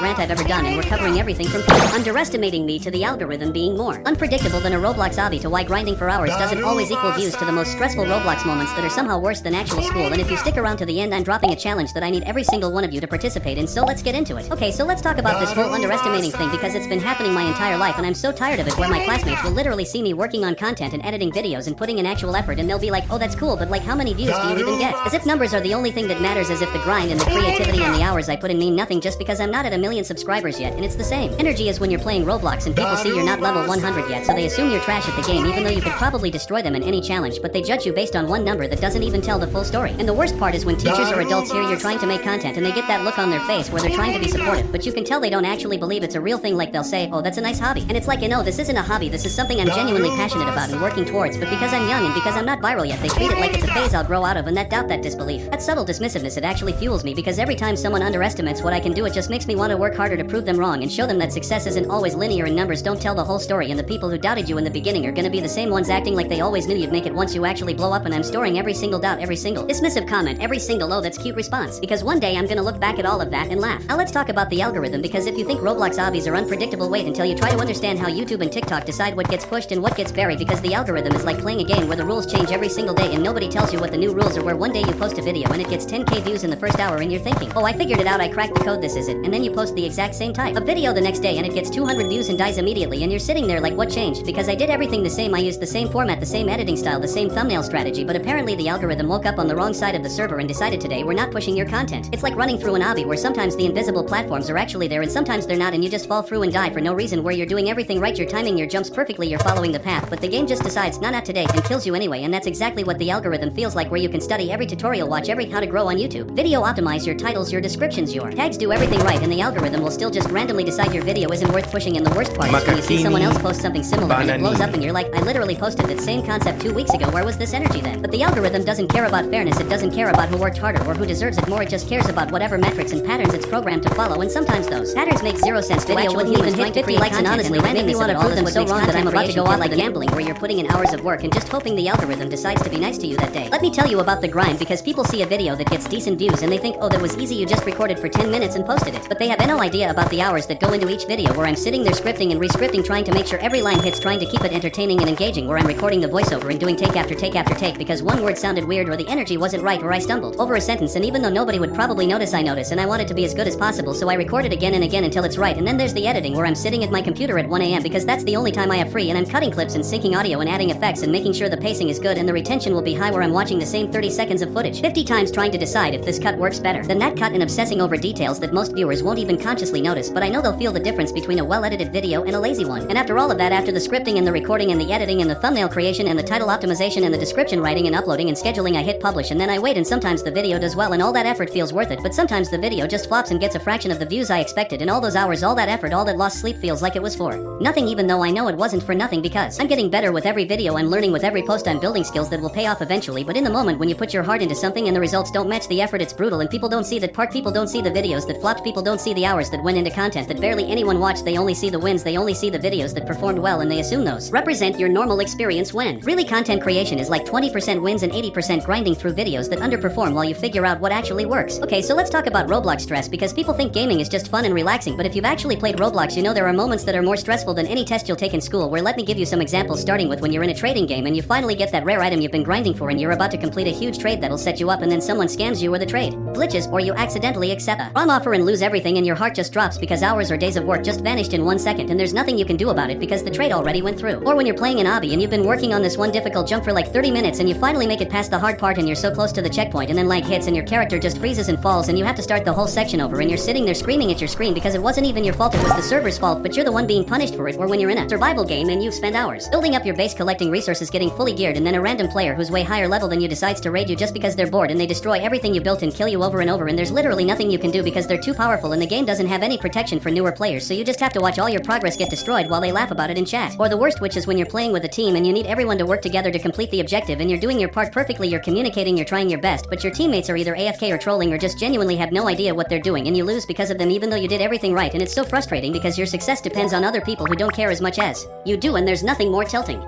rant I've ever done, and we're covering everything from people underestimating me to the algorithm being more unpredictable than a Roblox obby to why grinding for hours doesn't always equal views to the most stressful Roblox moments that are somehow worse than actual school. And if you stick around to the end, I'm dropping a challenge that I need every single one of you to participate in, so let's get into it. Okay, so let's talk about this whole underestimating thing because it's been happening my entire life and I'm so tired of it, where my classmates will literally see me working on content and editing videos and putting in actual effort, and they'll be like, oh, that's cool, but like, how many views do you even get? As if numbers are the only thing that matters, as if the grind and the creativity and the hours I put in mean nothing just because I'm not at 1 million subscribers yet. And it's the same energy as when you're playing Roblox and people see you're not level 100 yet, so they assume you're trash at the game even though you could probably destroy them in any challenge, but they judge you based on one number that doesn't even tell the full story. And the worst part is when teachers or adults hear you're trying to make content and they get that look on their face where they're trying to be supportive, but you can tell they don't actually believe it's a real thing. Like they'll say, oh, that's a nice hobby. And it's like, no, this isn't a hobby, this is something I'm genuinely passionate about and working towards, but because I'm young and because I'm not viral yet, they treat it like it's a phase I'll grow out of, and doubt that disbelief. That subtle dismissiveness, it actually fuels me, because every time someone underestimates what I can do, it just makes me want to work harder to prove them wrong and show them that success isn't always linear and numbers don't tell the whole story, and the people who doubted you in the beginning are gonna be the same ones acting like they always knew you'd make it once you actually blow up. And I'm storing every single doubt, every single dismissive comment, every single oh that's cute response, because one day I'm gonna look back at all of that and laugh. Now let's talk about the algorithm, because if you think Roblox obbies are unpredictable, wait until you try to understand how YouTube and TikTok decide what gets pushed and what gets buried, because the algorithm is like playing a game where the rules change every single day and nobody tells you what the new rules are, where one day you post a video and it gets 10k views in the first hour and you're thinking, oh, I figured it out, I cracked the code, this is it, and then you post the exact same type of video the next day and it gets 200 views and dies immediately, and you're sitting there like, what changed? Because I did everything the same, I used the same format, the same editing style, the same thumbnail strategy, but apparently the algorithm woke up on the wrong side of the server and decided today we're not pushing your content. It's like running through an obby where sometimes the invisible platforms are actually there and sometimes they're not, and you just fall through and die for no reason, where you're doing everything right, you're timing your jumps perfectly, you're following the path, but the game just decides, nah, not today, and kills you anyway. And that's exactly what the algorithm feels like, where you can study every tutorial, watch every how to grow on YouTube video, optimize your titles, your descriptions, your tags, do everything right, and the algorithm will still just randomly decide your video isn't worth pushing. And the worst part is when you see someone else post something similar and it blows up and you're like, I literally posted that same concept 2 weeks ago, where was this energy then? But the algorithm doesn't care about fairness, it doesn't care about who worked harder or who deserves it more, it just cares about whatever metrics and patterns it's programmed to follow, and sometimes those patterns make 0 sense. Video wouldn't even hit 50 likes, and honestly that made me want to prove them so wrong that I'm about to go out like gambling, where you're putting in hours of work and just hoping the algorithm decides to be nice to you that day. Let me tell you about the grind, because people see a video that gets decent views and they think, oh, that was easy, you just recorded for 10 minutes and posted it, but they have no idea about the hours that go into each video, where I'm sitting there scripting and re-scripting, trying to make sure every line hits, trying to keep it entertaining and engaging, where I'm recording the voiceover and doing take after take after take because one word sounded weird or the energy wasn't right or I stumbled over a sentence, and even though nobody would probably notice, I notice, and I want it to be as good as possible, so I record it again and again until it's right. And then there's the editing, where I'm sitting at my computer at 1 a.m. because that's the only time I have free, and I'm cutting clips and syncing audio and adding effects and making sure the pacing is good and the retention will be high, where I'm watching the same 30 seconds of footage 50 times trying to decide if this cut works better than that cut, and obsessing over details that most viewers won't even consciously notice, but I know they'll feel the difference between a well-edited video and a lazy one. And after all of that, after the scripting and the recording and the editing and the thumbnail creation and the title optimization and the description writing and uploading and scheduling, I hit publish, and then I wait, and sometimes the video does well and all that effort feels worth it, but sometimes the video just flops and gets a fraction of the views I expected, and all those hours, all that effort, all that lost sleep feels like it was for nothing, even though I know it wasn't for nothing, because I'm getting better with every video, I'm learning with every post, I'm building skills that will pay off eventually. But in the moment when you put your heart into something and the results don't match the effort, it's brutal, and people don't see that part. People don't see the videos that flopped, people don't see the hours that went into content that barely anyone watched. They only see the wins, they only see the videos that performed well, and they assume those represent your normal experience, when really content creation is like 20% wins and 80% grinding through videos that underperform while you figure out what actually works. Okay, so let's talk about Roblox stress, because people think gaming is just fun and relaxing, but if you've actually played Roblox, you know there are moments that are more stressful than any test you'll take in school, where let me give you some examples, starting with when you're in a trading game and you finally get that rare item you've been grinding for and you're about to complete a huge trade that'll set you up, and then someone scams you or the trade glitches, or you accidentally accept a wrong offer and lose everything, and your heart just drops because hours or days of work just vanished in 1 second and there's nothing you can do about it because the trade already went through. Or when you're playing an obby and you've been working on this one difficult jump for like 30 minutes and you finally make it past the hard part and you're so close to the checkpoint, and then lag hits and your character just freezes and falls and you have to start the whole section over, and you're sitting there screaming at your screen because it wasn't even your fault, it was the server's fault, but you're the one being punished for it. Or when you're in a survival game and you've spent hours building up your base, collecting resources, getting fully geared, and then a random player who's way higher level than you decides to raid you just because they're bored, and they destroy everything you built and kill you over and over, and there's literally nothing you can do because they're too powerful, and the game doesn't have any protection for newer players, so you just have to watch all your progress get destroyed while they laugh about it in chat. Or the worst, which is when you're playing with a team and you need everyone to work together to complete the objective, and you're doing your part perfectly, you're communicating, you're trying your best, but your teammates are either AFK or trolling or just genuinely have no idea what they're doing, and you lose because of them even though you did everything right. And it's so frustrating because your success depends on other people who don't care as much as you do, and there's nothing more tilting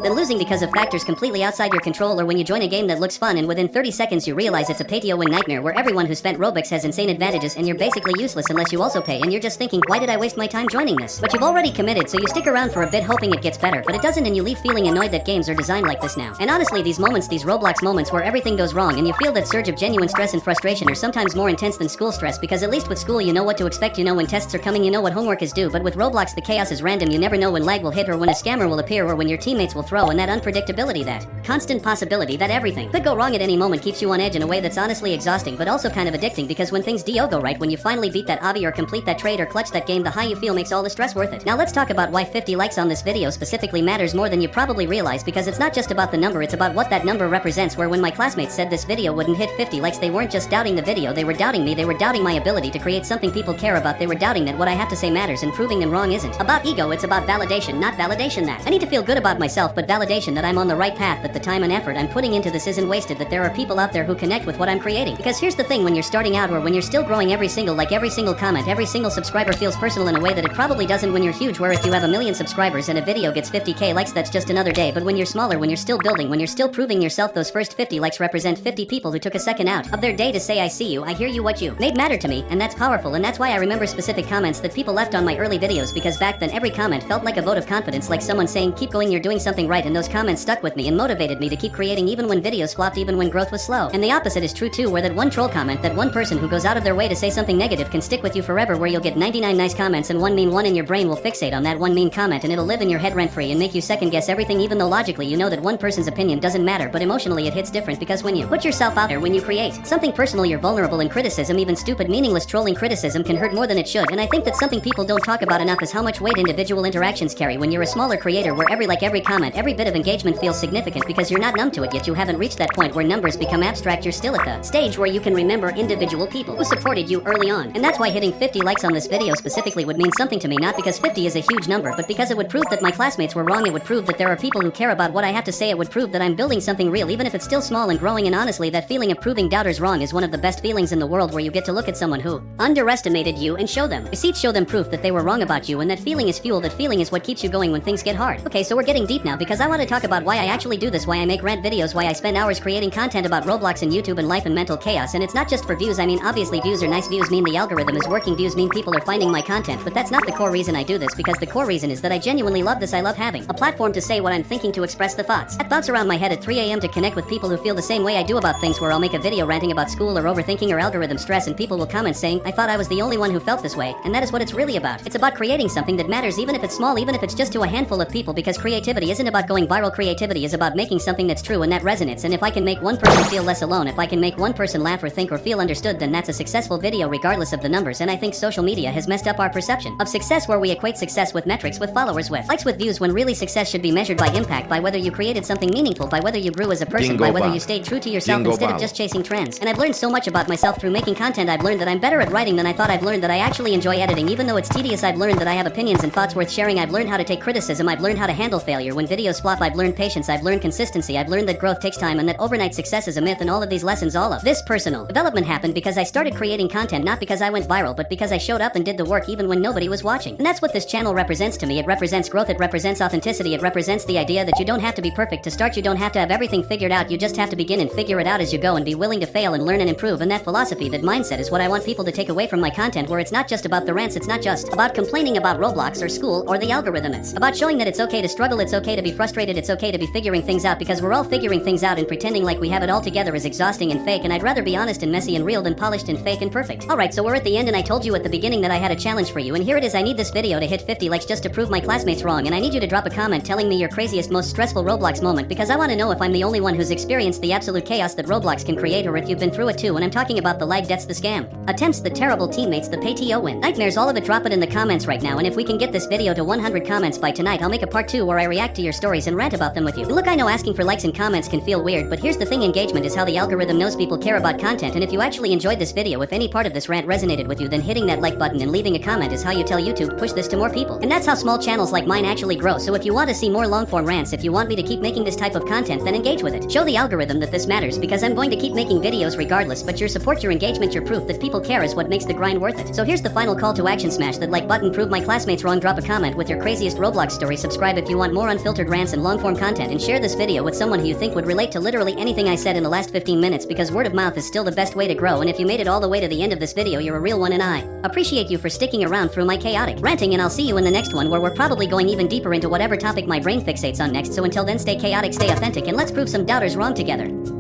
then losing because of factors completely outside your control, or when you join a game that looks fun and within 30 seconds you realize it's a pay-to-win nightmare where everyone who spent Robux has insane advantages and you're basically useless unless you also pay, and you're just thinking, why did I waste my time joining this? But you've already committed, so you stick around for a bit hoping it gets better, but it doesn't, and you leave feeling annoyed that games are designed like this now. And honestly, these moments, these Roblox moments where everything goes wrong and you feel that surge of genuine stress and frustration are sometimes more intense than school stress, because at least with school you know what to expect, you know when tests are coming, you know what homework is due, but with Roblox the chaos is random. You never know when lag will hit or when a scammer will appear or when your teammates will throw, and that unpredictability, that constant possibility that everything could go wrong at any moment keeps you on edge in a way that's honestly exhausting but also kind of addicting, because when things go right, when you finally beat that obby or complete that trade or clutch that game, the high you feel makes all the stress worth it. Now let's talk about why 50 likes on this video specifically matters more than you probably realize, because it's not just about the number, it's about what that number represents. Where when my classmates said this video wouldn't hit 50 likes, they weren't just doubting the video, they were doubting me, they were doubting my ability to create something people care about, they were doubting that what I have to say matters, and proving them wrong isn't about ego, it's about validation, not validation that I need to feel good about myself, but validation that I'm on the right path, that the time and effort I'm putting into this isn't wasted, that there are people out there who connect with what I'm creating. Because here's the thing, when you're starting out or when you're still growing, every single like, every single comment, every single subscriber feels personal in a way that it probably doesn't when you're huge, where if you have 1 million subscribers and a video gets 50k likes, that's just another day. But when you're smaller, when you're still building, when you're still proving yourself, those first 50 likes represent 50 people who took a second out of their day to say I see you, I hear you, what you made matter to me, and that's powerful. And that's why I remember specific comments that people left on my early videos, because back then every comment felt like a vote of confidence, like someone saying keep going, you're doing something right, and those comments stuck with me and motivated me to keep creating even when videos flopped, even when growth was slow. And the opposite is true too, where that one troll comment, that one person who goes out of their way to say something negative can stick with you forever, where you'll get 99 nice comments and one mean one, and your brain will fixate on that one mean comment and it'll live in your head rent free and make you second guess everything, even though logically you know that one person's opinion doesn't matter, but emotionally it hits different, because when you put yourself out there, when you create something personal, you're vulnerable, and criticism, even stupid meaningless trolling criticism, can hurt more than it should. And I think that something people don't talk about enough is how much weight individual interactions carry when you're a smaller creator, where every like, every comment, every bit of engagement feels significant, because you're not numb to it yet, you haven't reached that point where numbers become abstract, you're still at the stage where you can remember individual people who supported you early on. And that's why hitting 50 likes on this video specifically would mean something to me, not because 50 is a huge number, but because it would prove that my classmates were wrong, it would prove that there are people who care about what I have to say, it would prove that I'm building something real, even if it's still small and growing. And honestly, that feeling of proving doubters wrong is one of the best feelings in the world, where you get to look at someone who underestimated you and show them receipts, show them proof that they were wrong about you, and that feeling is fuel, that feeling is what keeps you going when things get hard. Okay, so we're getting deep now, because I want to talk about why I actually do this, why I make rant videos, why I spend hours creating content about Roblox and YouTube and life and mental chaos. And it's not just for views. I mean, obviously views are nice, views mean the algorithm is working, views mean people are finding my content, but that's not the core reason I do this, because the core reason is that I genuinely love this. I love having a platform to say what I'm thinking, to express the thoughts that bounce around my head at 3 a.m. to connect with people who feel the same way I do about things, where I'll make a video ranting about school or overthinking or algorithm stress, and people will comment saying, I thought I was the only one who felt this way. And that is what it's really about. It's about creating something that matters, even if it's small, even if it's just to a handful of people, because creativity isn't about going viral. Creativity is about making something that's true and that resonates. And if I can make one person feel less alone, if I can make one person laugh or think or feel understood, then that's a successful video regardless of the numbers. And I think social media has messed up our perception of success, where we equate success with metrics, with followers, with likes, with views, when really success should be measured by impact, by whether you created something meaningful, by whether you grew as a person, by whether you stayed true to yourself instead of just chasing trends. And I've learned so much about myself through making content. I've learned that I'm better at writing than I thought. I've learned that I actually enjoy editing, even though it's tedious. I've learned that I have opinions and thoughts worth sharing. I've learned how to take criticism. I've learned how to handle failure when videos flop. I've learned patience. I've learned consistency. I've learned that growth takes time and that overnight success is a myth. And all of these lessons, all of this personal development happened because I started creating content, not because I went viral, but because I showed up and did the work even when nobody was watching. And that's what this channel represents to me. It represents growth. It represents authenticity. It represents the idea that you don't have to be perfect to start. You don't have to have everything figured out. You just have to begin and figure it out as you go, and be willing to fail and learn and improve. And that philosophy, that mindset, is what I want people to take away from my content, where it's not just about the rants. It's not just about complaining about Roblox or school or the algorithm. It's about showing that it's okay to struggle. It's okay to be frustrated. It's okay to be figuring things out, because we're all figuring things out, and pretending like we have it all together is exhausting and fake. And I'd rather be honest and messy and real than polished and fake and perfect. Alright, so we're at the end, and I told you at the beginning that I had a challenge for you, and here it is. I need this video to hit 50 likes just to prove my classmates wrong, and I need you to drop a comment telling me your craziest, most stressful Roblox moment, because I want to know if I'm the only one who's experienced the absolute chaos that Roblox can create, or if you've been through it too. And I'm talking about the lag debts, the scam attempts, the terrible teammates, the pay-to-win nightmares, all of it. Drop it in the comments right now, and if we can get this video to 100 comments by tonight, I'll make a part 2 where I react to your stories and rant about them with you. And look, I know asking for likes and comments can feel weird, but here's the thing, engagement is how the algorithm knows people care about content. And if you actually enjoyed this video, if any part of this rant resonated with you, then hitting that like button and leaving a comment is how you tell YouTube push this to more people. And that's how small channels like mine actually grow. So if you want to see more long-form rants, if you want me to keep making this type of content, then engage with it. Show the algorithm that this matters, because I'm going to keep making videos regardless, but your support, your engagement, your proof that people care is what makes the grind worth it. So here's the final call to action: smash that like button, prove my classmates wrong, drop a comment with your craziest Roblox story, subscribe if you want more unfiltered rants and long-form content, and share this video with someone who you think would relate to literally anything I said in the last 15 minutes, because word of mouth is still the best way to grow. And if you made it all the way to the end of this video, you're a real one, and I appreciate you for sticking around through my chaotic ranting, and I'll see you in the next one, where we're probably going even deeper into whatever topic my brain fixates on next. So until then, stay chaotic, stay authentic, and let's prove some doubters wrong together.